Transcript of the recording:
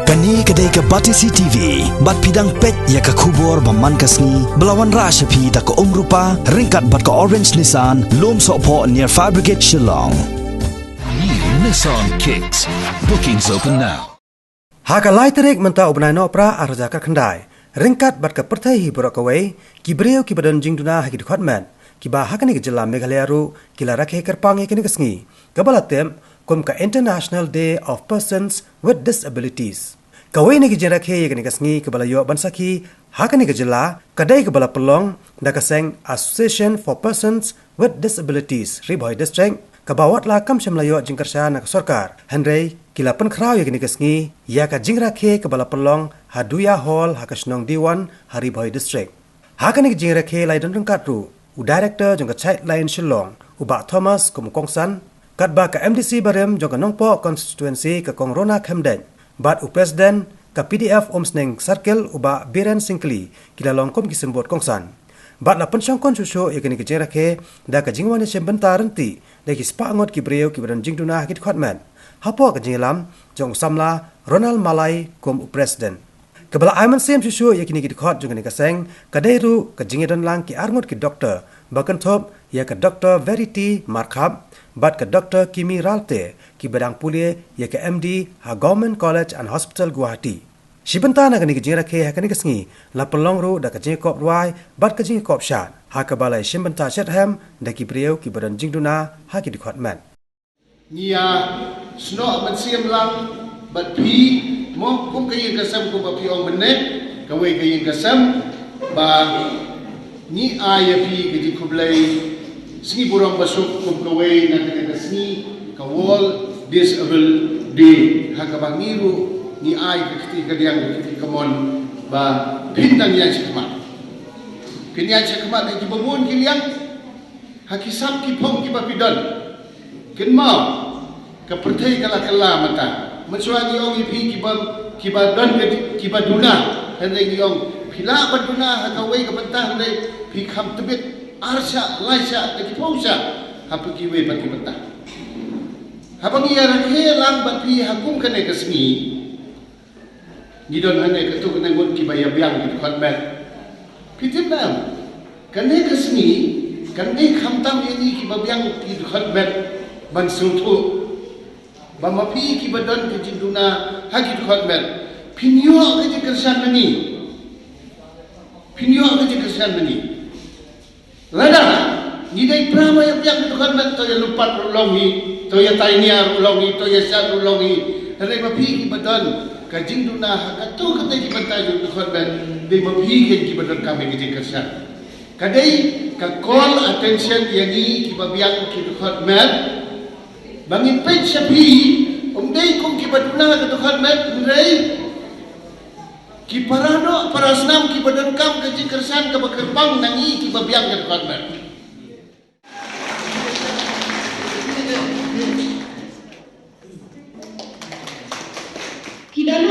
Kani kedai ke Batisi TV, bat pidang pet ya ke kubur baman kasni, belawan rasa pi da ke rupa, ringkat bat ke Orange Nissan, lom sokpo near Fire Brigade Shillong. New Nissan Kicks. Bookings open now. Haka lai terik menta ubnai no pra arja ka khandai. Ringkat bat ke pertai hi borok away, ki breu ki badan jingduna haki dikhatman. Ki ba hakani ke jilla Meghalaya ru, ki la rakhe kerpang ekini kesngi. Kabalatem kum ka International Day of Persons with Disabilities. Kawai ni ke rakhe ekini kesngi kabala yo bansaki hakani ke jilla kadai kabala pelong da kaseng Association for Persons with Disabilities Riboy District kabawat la kam shamlayo jingkarsha nak sarkar Henry kila pen khrau yakini kesngi ya ka jingrakhe kabala pelong Haduya Hall hakasnong Diwan Hariboy District hakani ke jingrakhe lai don katru u director jong ka chait line Shillong uba Thomas kum kongsan katba ka MDC barem jong ka nongpo constituency ka kongrona khamden bat u president ka PDF Omsneng Circle uba Biren Singkli kila longkom kisembot kongsan bat la pensyong kon susu yakini ke jingrakhe da ka jingwan sembentar renti da ki spa ngot ki breu ki badan jingduna hit khotman hapo ka jingilam jong samla Ronald Malai kum president kabala aiman sem susu yakini ki khot jong ni ka seng kadairu ka jingedon lang ki arngot ki doctor bakan thop ya ka doctor Verity Markhab bat ka doctor Kimi Ralte ki badang pulie ya ka MD ha Government College and Hospital Guwahati Shibanta na kani kijing rakhe ha kani kasngi la pelong ru da kajing kop ruai bat kajing kop shat ha ka balai shimbanta Chatham da ki breu ki badan jingduna ha ki dikhotman Nia sno man siam lang bat pi mo kum kayin kasam ko ba pi ong menet kawai kayin kasam ba ni aya pi ki kublai singi burang basuk kum kawai na kani kasni ka World Disable Day ha ka bangiru ni ai ketika dia kemon ba pindang yang cekmat kini yang cekmat lagi bangun kiliang hakisam ki pong ki bapidon ken mau ke pertai kala mata mensuagi ong ipi ki badon ki baduna hendak yong pila baduna hakawai ke pentah hendak pi kham tebit arsha laisha lagi pausa apa ki we pati pentah apa ni rakhe lang bapi hakum kene kesmi ni don hane ketu kena ngut ki bayar biang ki khotbat pitip nam kane kesni kane khamtam yani ki babiang ki khotbat ban sutu bamapi ki badan ki jinduna ha ki khotbat pinyo ke kersan ni lada ni dai prama yang biang ki khotbat to ya lupat rolongi to ya tainia rolongi to ya sat rolongi hare mapi ki badan kajing duna hakatu kadai ki bantai ju khotban de mabhigen ki badan kami ki kersa kadai ka call attention yani ki babiang ki khotman bangin pet sapi dei kum ki baduna ka khotman rei ki parano parasnam ki badan kam ki kersan ka bakerbang nangi ki babiang ki khotman Kita